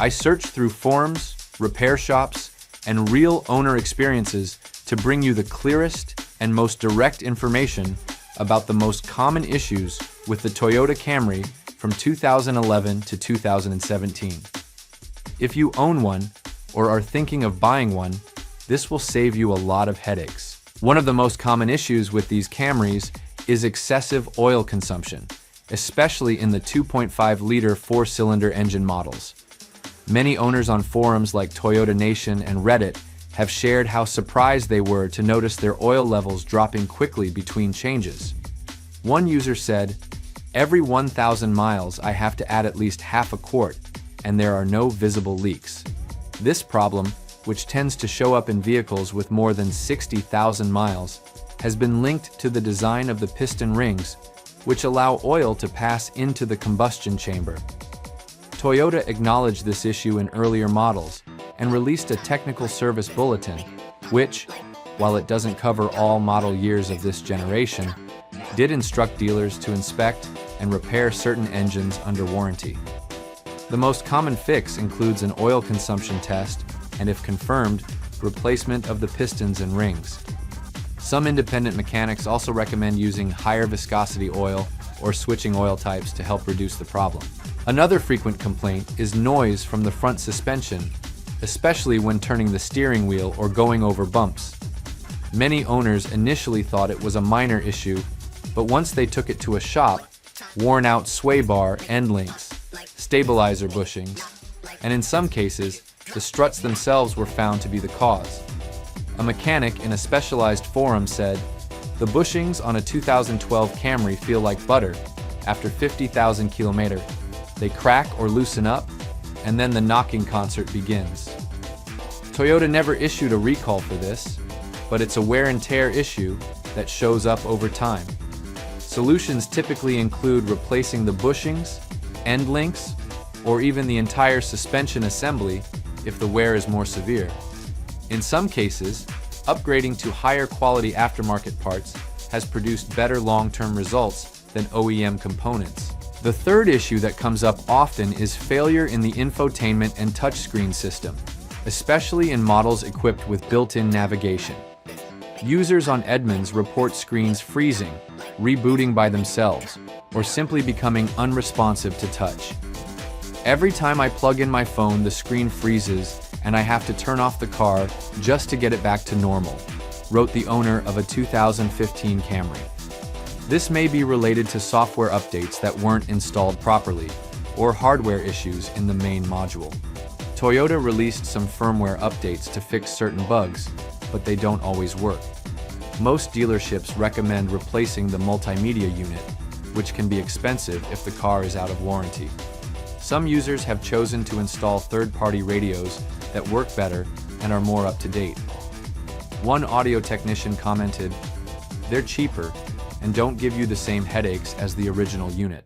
I searched through forums, repair shops, and real owner experiences to bring you the clearest and most direct information about the most common issues with the Toyota Camry from 2011 to 2017. If you own one or are thinking of buying one, this will save you a lot of headaches. One of the most common issues with these Camrys is excessive oil consumption, especially in the 2.5-liter four-cylinder engine models. Many owners on forums like Toyota Nation and Reddit have shared how surprised they were to notice their oil levels dropping quickly between changes. One user said, "Every 1,000 miles I have to add at least half a quart, and there are no visible leaks." This problem, which tends to show up in vehicles with more than 60,000 miles, has been linked to the design of the piston rings, which allow oil to pass into the combustion chamber. Toyota acknowledged this issue in earlier models and released a technical service bulletin, which, while it doesn't cover all model years of this generation, did instruct dealers to inspect and repair certain engines under warranty. The most common fix includes an oil consumption test and, if confirmed, replacement of the pistons and rings. Some independent mechanics also recommend using higher viscosity oil or switching oil types to help reduce the problem. Another frequent complaint is noise from the front suspension, especially when turning the steering wheel or going over bumps. Many owners initially thought it was a minor issue, but once they took it to a shop, worn out sway bar end links, stabilizer bushings, and in some cases, the struts themselves were found to be the cause. A mechanic in a specialized forum said, "The bushings on a 2012 Camry feel like butter after 50,000 kilometers. They crack or loosen up, and then the knocking concert begins." Toyota never issued a recall for this, but it's a wear and tear issue that shows up over time. Solutions typically include replacing the bushings, end links, or even the entire suspension assembly if the wear is more severe. In some cases, upgrading to higher quality aftermarket parts has produced better long-term results than OEM components. The third issue that comes up often is failure in the infotainment and touchscreen system, especially in models equipped with built-in navigation. Users on Edmunds report screens freezing, rebooting by themselves, or simply becoming unresponsive to touch. "Every time I plug in my phone, the screen freezes, and I have to turn off the car just to get it back to normal," wrote the owner of a 2015 Camry. This may be related to software updates that weren't installed properly, or hardware issues in the main module. Toyota released some firmware updates to fix certain bugs, but they don't always work. Most dealerships recommend replacing the multimedia unit, which can be expensive if the car is out of warranty. Some users have chosen to install third-party radios that work better and are more up-to-date. One audio technician commented, "They're cheaper and don't give you the same headaches as the original unit."